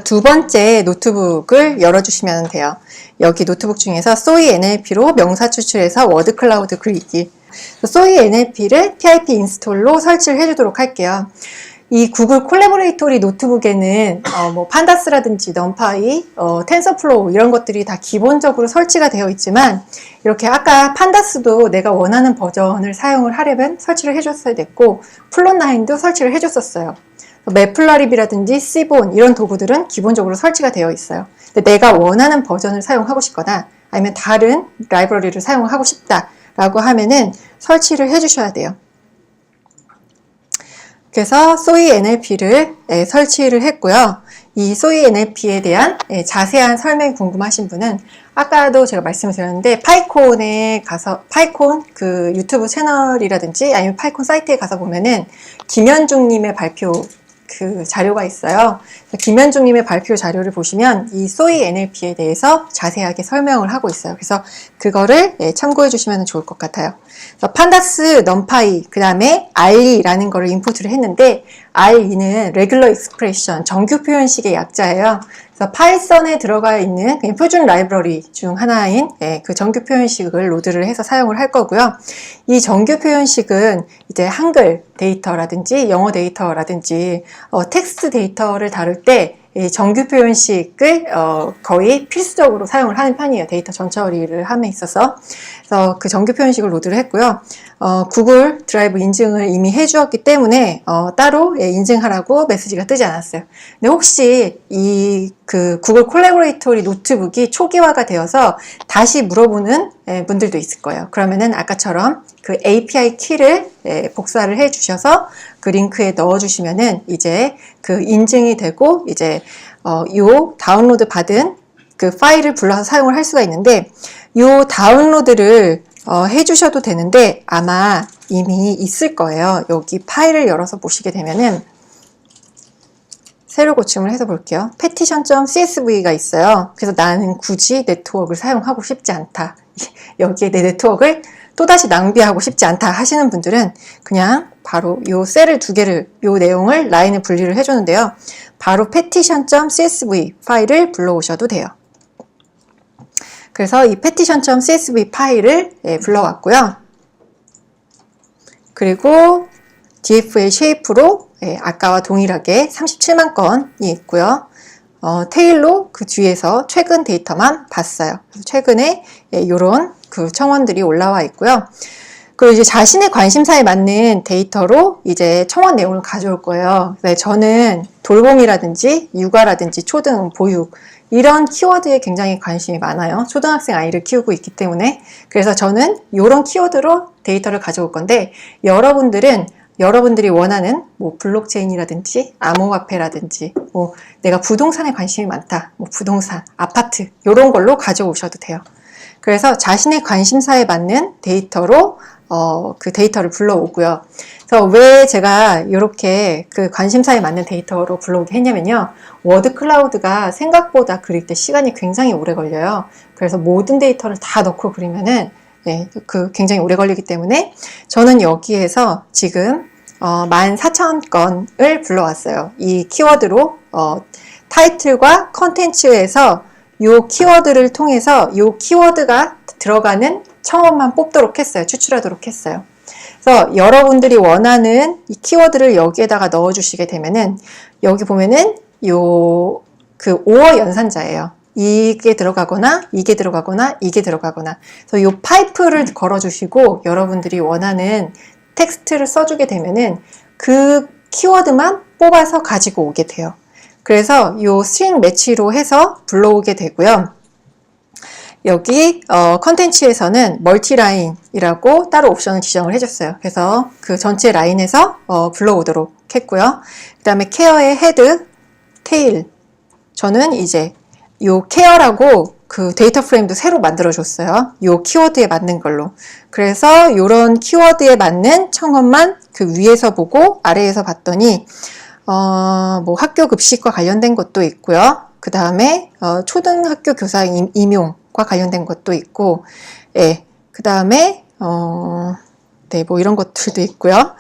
두 번째 노트북을 열어주시면 돼요. 여기 노트북 중에서 소이 NLP로 명사 추출해서 워드 클라우드 그리기. 소이 NLP를 PIP 인스톨로 설치를 해주도록 할게요. 이 구글 콜라보레이토리 노트북에는 뭐 판다스라든지 넘파이, 텐서플로우 이런 것들이 다 기본적으로 설치가 되어 있지만 이렇게 아까 판다스도 내가 원하는 버전을 사용을 하려면 설치를 해줬어야 됐고 플롯9도 설치를 해줬었어요. 매플라립이라든지 시본 이런 도구들은 기본적으로 설치가 되어 있어요. 근데 내가 원하는 버전을 사용하고 싶거나 아니면 다른 라이브러리를 사용하고 싶다라고 하면은 설치를 해주셔야 돼요. 그래서 소이 NLP를 설치를 했고요. 이 소이 NLP에 대한 자세한 설명이 궁금하신 분은 아까도 제가 말씀을 드렸는데 파이콘에 가서 파이콘 그 유튜브 채널이라든지 아니면 파이콘 사이트에 가서 보면은 김현중님의 발표 그 자료가 있어요. 김현중님의 발표 자료를 보시면 이 소이 NLP에 대해서 자세하게 설명을 하고 있어요. 그래서 그거를 참고해 주시면 좋을 것 같아요. 그래서 판다스, 넘파이, 그 다음에 RE라는 거를 인풋을 했는데 RE는 Regular Expression, 정규 표현식의 약자예요. 그래서 파이썬에 들어가 있는 그냥 표준 라이브러리 중 하나인 그 정규 표현식을 로드를 해서 사용을 할 거고요. 이 정규 표현식은 이제 한글 데이터라든지 영어 데이터라든지 텍스트 데이터를 다룰 때 정규 표현식을 거의 필수적으로 사용을 하는 편이에요. 데이터 전처리를 함에 있어서. 그래서 그 정규 표현식을 로드를 했고요. 구글 드라이브 인증을 이미 해주었기 때문에 따로 인증하라고 메시지가 뜨지 않았어요. 근데 혹시 그 구글 콜라보레이토리 노트북이 초기화가 되어서 다시 물어보는 분들도 있을 거예요. 그러면은 아까처럼 그 API 키를 복사를 해 주셔서 그 링크에 넣어 주시면은 이제 그 인증이 되고 이제 요 다운로드 받은 그 파일을 불러서 사용을 할 수가 있는데 요 다운로드를 해 주셔도 되는데 아마 이미 있을 거예요. 여기 파일을 열어서 보시게 되면은 새로 고침을 해서 볼게요. petition.csv가 있어요. 그래서 나는 굳이 네트워크를 사용하고 싶지 않다. 여기에 내 네트워크를 또다시 낭비하고 싶지 않다 하시는 분들은 그냥 바로 요 셀을 두 개를, 요 내용을 라인을 분리를 해주는데요. 바로 petition.csv 파일을 불러오셔도 돼요. 그래서 이 petition.csv 파일을 불러왔고요. 그리고 DFL 쉐이프로 아까와 동일하게 37만 건이 있고요. 테일로 그 뒤에서 최근 데이터만 봤어요. 최근에 이런 그 청원들이 올라와 있고요. 그리고 이제 자신의 관심사에 맞는 데이터로 이제 청원 내용을 가져올 거예요. 저는 돌봄이라든지 육아라든지 초등, 보육 이런 키워드에 굉장히 관심이 많아요. 초등학생 아이를 키우고 있기 때문에. 그래서 저는 이런 키워드로 데이터를 가져올 건데 여러분들이 원하는 뭐 블록체인이라든지 암호화폐라든지 뭐 내가 부동산에 관심이 많다. 뭐 부동산, 아파트 이런 걸로 가져오셔도 돼요. 그래서 자신의 관심사에 맞는 데이터로 그 데이터를 불러오고요. 그래서 왜 제가 이렇게 그 관심사에 맞는 데이터로 불러오게 했냐면요. 워드 클라우드가 생각보다 그릴 때 시간이 굉장히 오래 걸려요. 그래서 모든 데이터를 다 넣고 그리면은 그 굉장히 오래 걸리기 때문에 저는 여기에서 지금 14,000건을 불러왔어요. 이 키워드로 타이틀과 컨텐츠에서 이 키워드를 통해서 이 키워드가 들어가는 청원만 뽑도록 했어요. 추출하도록 했어요. 그래서 여러분들이 원하는 이 키워드를 여기에다가 넣어 주시게 되면은 여기 보면은 그 5어 연산자예요. 이게 들어가거나 이게 들어가거나 이게 들어가거나 그래서 이 파이프를 걸어 주시고 여러분들이 원하는 텍스트를 써주게 되면은 그 키워드만 뽑아서 가지고 오게 돼요. 그래서 이 스트링 매치로 해서 불러오게 되고요. 여기 컨텐츠에서는 멀티라인이라고 따로 옵션을 지정을 해줬어요. 그래서 그 전체 라인에서 불러오도록 했고요. 그 다음에 케어의 헤드, 테일. 저는 이제 요 케어라고 그 데이터 프레임도 새로 만들어줬어요. 요 키워드에 맞는 걸로. 그래서 요런 키워드에 맞는 청원만 그 위에서 보고 아래에서 봤더니 뭐 학교 급식과 관련된 것도 있고요. 그 다음에 초등학교 교사 임용과 관련된 것도 있고, 그 다음에 뭐 이런 것들도 있고요.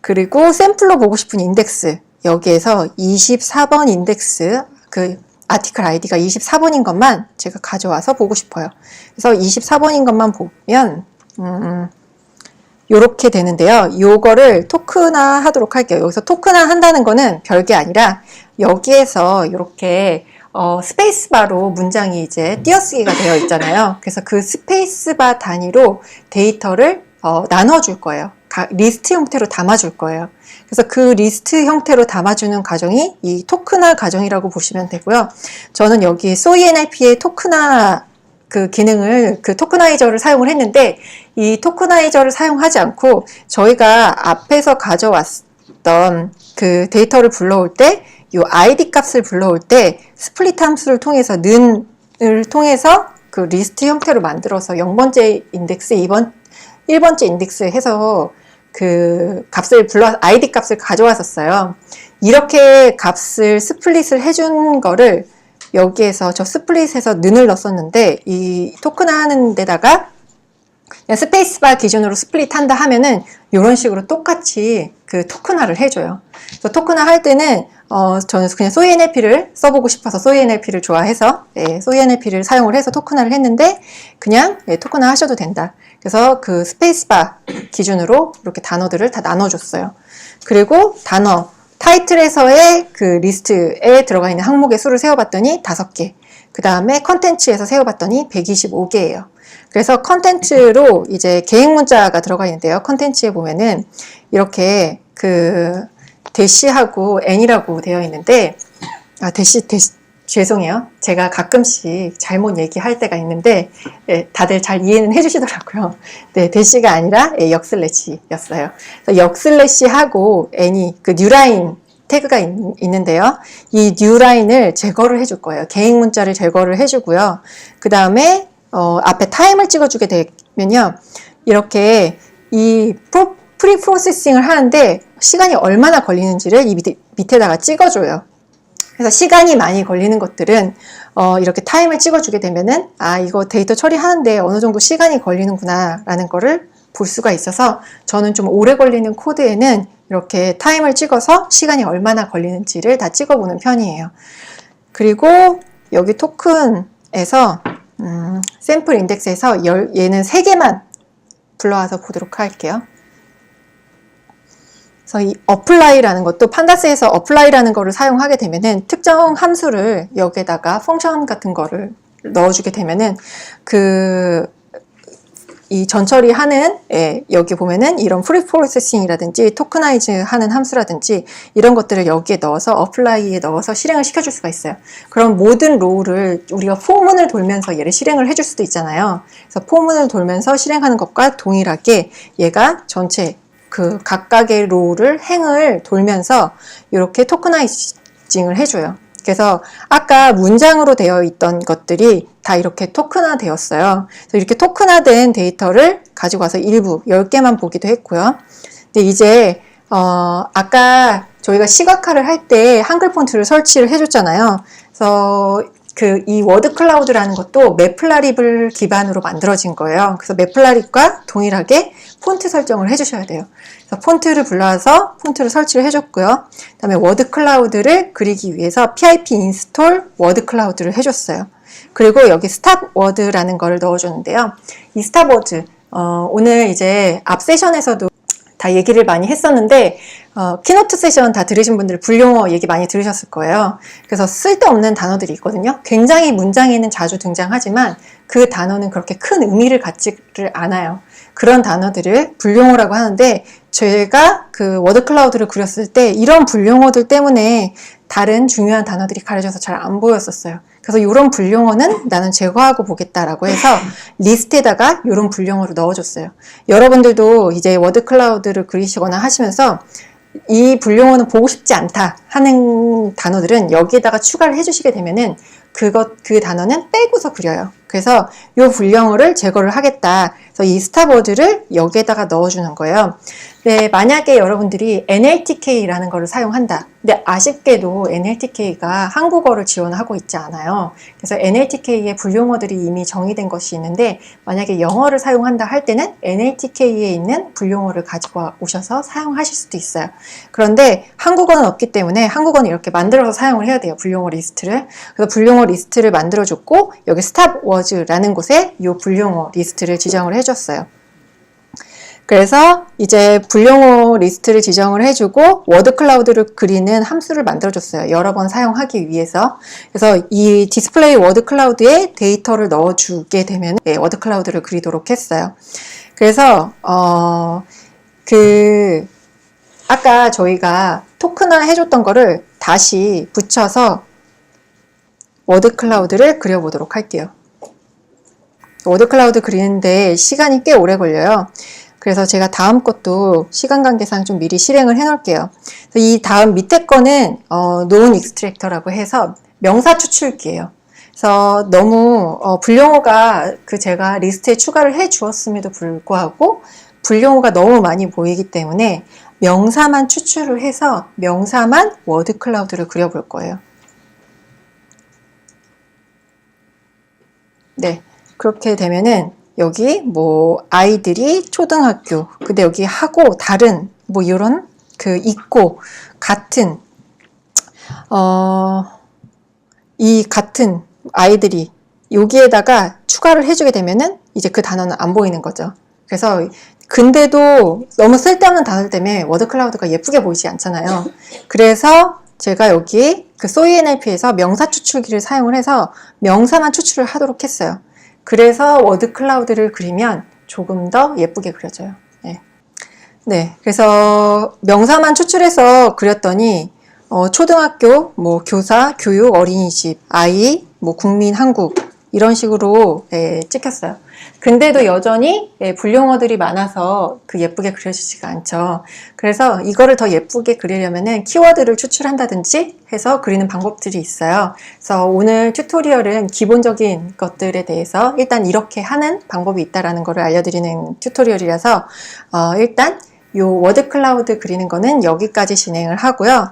그리고 샘플로 보고 싶은 인덱스 여기에서 24번 인덱스 그 아티클 아이디가 24번인 것만 제가 가져와서 보고 싶어요. 그래서 24번인 것만 보면 요렇게 되는데요. 요거를 토크나 하도록 할게요. 여기서 토크나 한다는 거는 별게 아니라 여기에서 이렇게 스페이스바로 문장이 이제 띄어쓰기가 되어 있잖아요. 그래서 그 스페이스바 단위로 데이터를 나눠줄 거예요. 리스트 형태로 담아줄 거예요. 그래서 그 리스트 형태로 담아주는 과정이 이 토크나 과정이라고 보시면 되고요. 저는 여기 SOE-NLP의 토크나 그 기능을, 그 토크나이저를 사용을 했는데, 이 토크나이저를 사용하지 않고 저희가 앞에서 가져왔던 그 데이터를 불러올 때, 이 ID 값을 불러올 때 스플릿 함수를 통해서 는을 통해서 그 리스트 형태로 만들어서 0번째 인덱스, 1번째 인덱스 해서 그 값을 ID 값을 가져왔었어요. 이렇게 값을 스플릿을 해준 거를 여기에서 저 스플릿에서 는을 넣었었는데, 이 토크나 하는 데다가 그냥 스페이스바 기준으로 스플릿 한다 하면은 이런 식으로 똑같이 그 토크나를 해줘요. 그래서 토크나 할 때는 저는 그냥 SOE-NLP를 써보고 싶어서 SOE-NLP를 좋아해서 SOE-NLP를 사용을 해서 토크나를 했는데, 그냥 토크나 하셔도 된다. 그래서 그 스페이스바 기준으로 이렇게 단어들을 다 나눠줬어요. 그리고 단어 타이틀에서의 그 리스트에 들어가 있는 항목의 수를 세어봤더니 5개. 그 다음에 컨텐츠에서 세어봤더니 125개예요. 그래서 컨텐츠로 이제 계획 문자가 들어가 있는데요. 컨텐츠에 보면은 이렇게 그 대시하고 n이라고 되어 있는데, 대시 죄송해요. 제가 가끔씩 잘못 얘기할 때가 있는데, 다들 잘 이해는 해주시더라고요. 네, 대시가 아니라 역슬래시였어요. 역슬래시하고 n이 그 뉴라인 태그가 있는데요. 이 뉴라인을 제거를 해줄 거예요. 계획 문자를 제거를 해주고요. 그 다음에 앞에 타임을 찍어주게 되면요, 이렇게 이 프리 프로세싱을 하는데 시간이 얼마나 걸리는지를 이 밑에다가 찍어줘요. 그래서 시간이 많이 걸리는 것들은 이렇게 타임을 찍어주게 되면은 이거 데이터 처리하는데 어느 정도 시간이 걸리는구나 라는 거를 볼 수가 있어서, 저는 좀 오래 걸리는 코드에는 이렇게 타임을 찍어서 시간이 얼마나 걸리는지를 다 찍어보는 편이에요. 그리고 여기 토큰에서 샘플 인덱스에서 얘는 3개만 불러와서 보도록 할게요. 그래서 이 apply라는 것도 판다스에서 apply라는 거를 사용하게 되면은 특정 함수를 여기에다가 펑션 같은 거를 넣어주게 되면은 이 전처리 하는, 여기 보면은 이런 프리 프로세싱이라든지 토크나이즈 하는 함수라든지 이런 것들을 여기에 넣어서 apply에 넣어서 실행을 시켜줄 수가 있어요. 그럼 모든 로우를 우리가 포문을 돌면서 얘를 실행을 해줄 수도 있잖아요. 그래서 포문을 돌면서 실행하는 것과 동일하게 얘가 전체 그 각각의 로우를 행을 돌면서 이렇게 토크나이징을 해줘요. 그래서 아까 문장으로 되어 있던 것들이 다 이렇게 토크나 되었어요. 그래서 이렇게 토크나된 데이터를 가지고 와서 일부 10개만 보기도 했고요. 근데 이제 아까 저희가 시각화를 할 때 한글 폰트를 설치를 해줬잖아요. 그래서 이 워드 클라우드라는 것도 매플라립을 기반으로 만들어진 거예요. 그래서 매플라립과 동일하게 폰트 설정을 해주셔야 돼요. 그래서 폰트를 불러와서 폰트를 설치를 해줬고요. 그 다음에 워드 클라우드를 그리기 위해서 pip install 워드 클라우드를 해줬어요. 그리고 여기 스탑 워드라는 걸 넣어줬는데요. 이 스탑 워드, 오늘 이제 앞 세션에서도 다 얘기를 많이 했었는데, 키노트 세션 다 들으신 분들 불용어 얘기 많이 들으셨을 거예요. 그래서 쓸데없는 단어들이 있거든요. 굉장히 문장에는 자주 등장하지만 그 단어는 그렇게 큰 의미를 갖지를 않아요. 그런 단어들을 불용어라고 하는데, 제가 그 워드 클라우드를 그렸을 때 이런 불용어들 때문에 다른 중요한 단어들이 가려져서 잘 안 보였었어요. 그래서 이런 불용어는 나는 제거하고 보겠다라고 해서 리스트에다가 이런 불용어를 넣어줬어요. 여러분들도 이제 워드 클라우드를 그리시거나 하시면서 이 불용어는 보고 싶지 않다 하는 단어들은 여기에다가 추가를 해주시게 되면은 그 단어는 빼고서 그려요. 그래서 이 불용어를 제거를 하겠다. 그래서 이 스탑워드를 여기에다가 넣어주는 거예요. 네, 만약에 여러분들이 NLTK라는 거를 사용한다. 근데 아쉽게도 NLTK가 한국어를 지원하고 있지 않아요. 그래서 NLTK의 분용어들이 이미 정의된 것이 있는데 만약에 영어를 사용한다 할 때는 NLTK에 있는 분용어를 가지고 오셔서 사용하실 수도 있어요. 그런데 한국어는 없기 때문에 한국어는 이렇게 만들어서 사용을 해야 돼요. 분용어 리스트를. 그래서 분용어 리스트를 만들어줬고 여기 스탑워즈라는 곳에 이 분용어 리스트를 지정을 해줬어요. 그래서 이제 분용어 리스트를 지정을 해주고 워드 클라우드를 그리는 함수를 만들어줬어요. 여러 번 사용하기 위해서. 그래서 이 디스플레이 워드 클라우드에 데이터를 넣어주게 되면 워드 클라우드를 그리도록 했어요. 그래서 아까 저희가 토큰화 해줬던 거를 다시 붙여서 워드 클라우드를 그려보도록 할게요. 워드 클라우드 그리는데 시간이 꽤 오래 걸려요. 그래서 제가 다음 것도 시간 관계상 좀 미리 실행을 해 놓을게요. 이 다음 밑에 거는 known extractor라고 해서 명사 추출기예요. 그래서 너무 분용어가 제가 리스트에 추가를 해 주었음에도 불구하고 분용어가 너무 많이 보이기 때문에 명사만 추출을 해서 명사만 워드 클라우드를 그려볼 거예요. 네, 그렇게 되면은 여기 뭐 아이들이 초등학교, 근데 여기 하고 다른 뭐 이런 있고 같은 이 같은 아이들이 여기에다가 추가를 해주게 되면은 이제 그 단어는 안 보이는 거죠. 그래서 근데도 너무 쓸데없는 단어들 때문에 워드 클라우드가 예쁘게 보이지 않잖아요. 그래서 제가 여기 SOE-NLP에서 명사 추출기를 사용을 해서 명사만 추출을 하도록 했어요. 그래서 워드 클라우드를 그리면 조금 더 예쁘게 그려져요. 네, 그래서 명사만 추출해서 그렸더니 초등학교, 뭐 교사, 교육, 어린이집, 아이, 뭐 국민, 한국 이런 식으로 찍혔어요. 근데도 여전히 분용어들이 많아서 예쁘게 그려지지가 않죠. 그래서 이거를 더 예쁘게 그리려면은 키워드를 추출한다든지 해서 그리는 방법들이 있어요. 그래서 오늘 튜토리얼은 기본적인 것들에 대해서 일단 이렇게 하는 방법이 있다라는 것을 알려드리는 튜토리얼이라서 일단 요 워드 클라우드 그리는 거는 여기까지 진행을 하고요.